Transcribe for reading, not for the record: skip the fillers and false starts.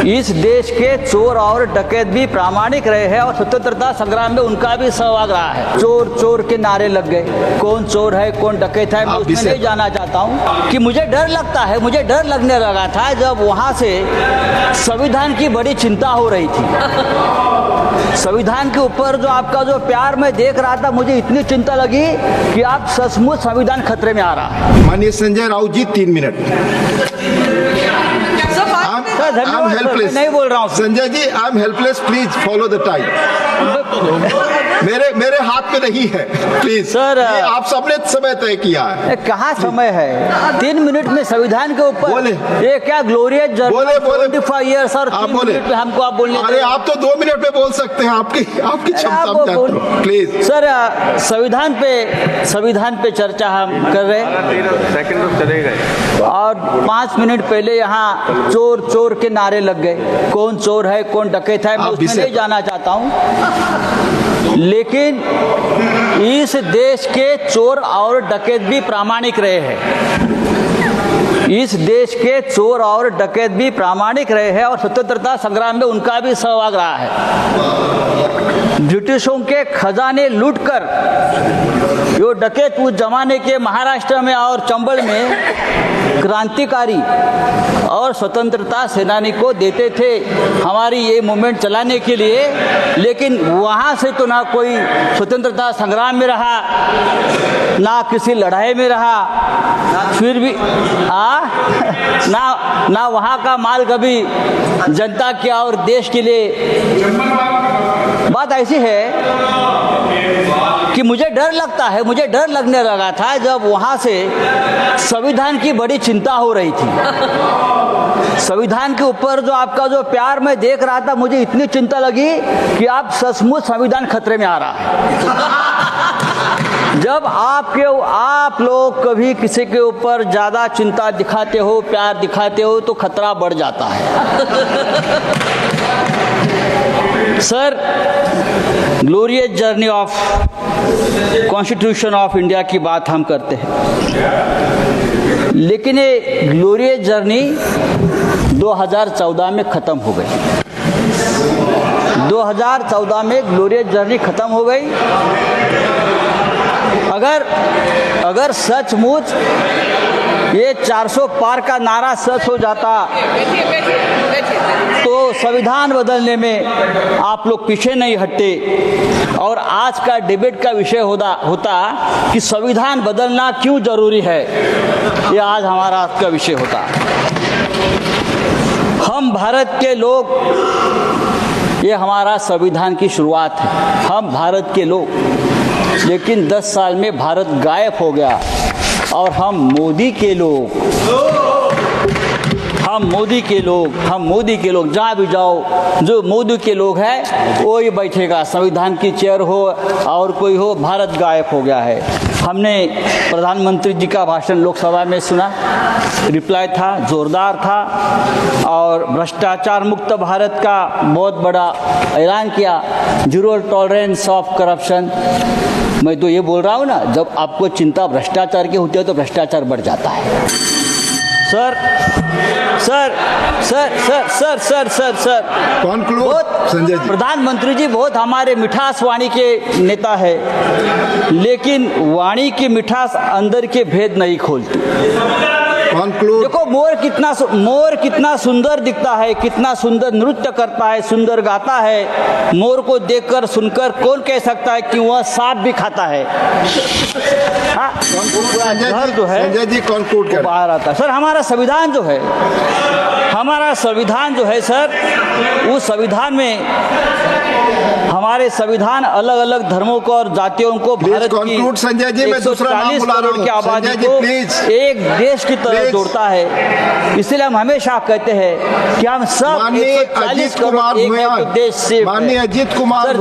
इस देश के चोर और डकैत भी प्रामाणिक रहे हैं और स्वतंत्रता संग्राम में उनका भी सहभाग रहा है। चोर चोर के नारे लग गए, कौन चोर है कौन डकैत है मैं उसमें नहीं जाना चाहता हूँ। कि मुझे डर लगता है, मुझे डर लगने लगा था जब वहाँ से संविधान की बड़ी चिंता हो रही थी। संविधान के ऊपर जो आपका जो प्यार मैं देख रहा था, मुझे इतनी चिंता लगी कि आप सचमुच संविधान खतरे में आ रहा है। माननीय संजय राउत जी 3 मिनट। I'm helpless. नहीं बोल रहा हूँ Sanjay ji, I'm helpless. Please follow the time. मेरे हाथ में नहीं है, प्लीज सर। आप सबने समय तय किया है। कहाँ समय है? 3 मिनट में संविधान के ऊपर बोले। ये क्या ग्लोरियस जर्नी 25 ईयर्स और 3 मिनट में हमको आप बोलने। अरे आप तो 2 मिनट में बोल सकते हैं, आपकी क्षमता। प्लीज सर, संविधान पे चर्चा हम कर रहे हैं। सेकंड तो चले गए और 5 मिनट पहले यहाँ चोर चोर के नारे लग गए, कौन चोर है कौन डकैत है मैं उसमें नहीं जाना चाहता हूँ। लेकिन इस देश के चोर और डकैत भी प्रामाणिक रहे हैं। इस देश के चोर और डकैत भी प्रामाणिक रहे हैं और स्वतंत्रता संग्राम में उनका भी सहभाग रहा है। ब्रिटिशों के खजाने लूटकर जो डकैत उस जमाने के महाराष्ट्र में और चंबल में क्रांतिकारी और स्वतंत्रता सेनानी को देते थे हमारी ये मूवमेंट चलाने के लिए। लेकिन वहाँ से तो ना कोई स्वतंत्रता संग्राम में रहा, ना किसी लड़ाई में रहा, फिर भी ना वहाँ का माल कभी जनता के और देश के लिए। बात ऐसी है कि मुझे डर लगता है, मुझे डर लगने लगा था जब वहाँ से संविधान की बड़ी चिंता हो रही थी। संविधान के ऊपर जो आपका जो प्यार मैं देख रहा था, मुझे इतनी चिंता लगी कि आप सचमुच संविधान खतरे में आ रहा है। जब आप लोग कभी किसी के ऊपर ज्यादा चिंता दिखाते हो, प्यार दिखाते हो तो खतरा बढ़ जाता है। Sir, glorious journey of constitution of India की बात हम करते हैं, लेकिन ये ग्लोरियस जर्नी 2014 में खत्म हो गई। 2014 में ग्लोरियस जर्नी खत्म हो गई। अगर सचमुच ये 400 पार का नारा सच हो जाता तो संविधान बदलने में आप लोग पीछे नहीं हटते और आज का डिबेट का विषय होता कि संविधान बदलना क्यों जरूरी है, ये आज हमारा आज का विषय होता। हम भारत के लोग, ये हमारा संविधान की शुरुआत है। हम भारत के लोग, लेकिन 10 साल में भारत गायब हो गया और हम मोदी के लोग, जहाँ भी जाओ जो मोदी के लोग हैं वो ही बैठेगा, संविधान की चेयर हो और कोई हो, भारत गायब हो गया है। हमने प्रधानमंत्री जी का भाषण लोकसभा में सुना, रिप्लाई था, जोरदार था और भ्रष्टाचार मुक्त भारत का बहुत बड़ा ऐलान किया, जीरो टॉलरेंस ऑफ करप्शन। मैं तो ये बोल रहा हूँ ना, जब आपको चिंता भ्रष्टाचार की होती है तो भ्रष्टाचार बढ़ जाता है। सर संजय जी, प्रधानमंत्री जी बहुत हमारे मिठास वाणी के नेता है, लेकिन वाणी की मिठास अंदर के भेद नहीं खोलती। देखो मोर कितना सुंदर दिखता है, कितना सुंदर नृत्य करता है, सुंदर गाता है। मोर को देखकर सुनकर कौन कह सकता है कि वह सांप भी खाता है? घर जो है संजय जी कंक्लूड कर बाहर आता है। सर, हमारा संविधान जो है सर, उस संविधान में हमारे संविधान अलग अलग धर्मों को और जातियों को, भारत की संजय जी, मैं दूसरा नाम बुला रहा हूं, की आबादी को एक देश की तरह जोड़ता है। इसलिए हम हमेशा कहते हैं कि हम सब 140 करोड़ एक देश से। माननीय अजीत कुमार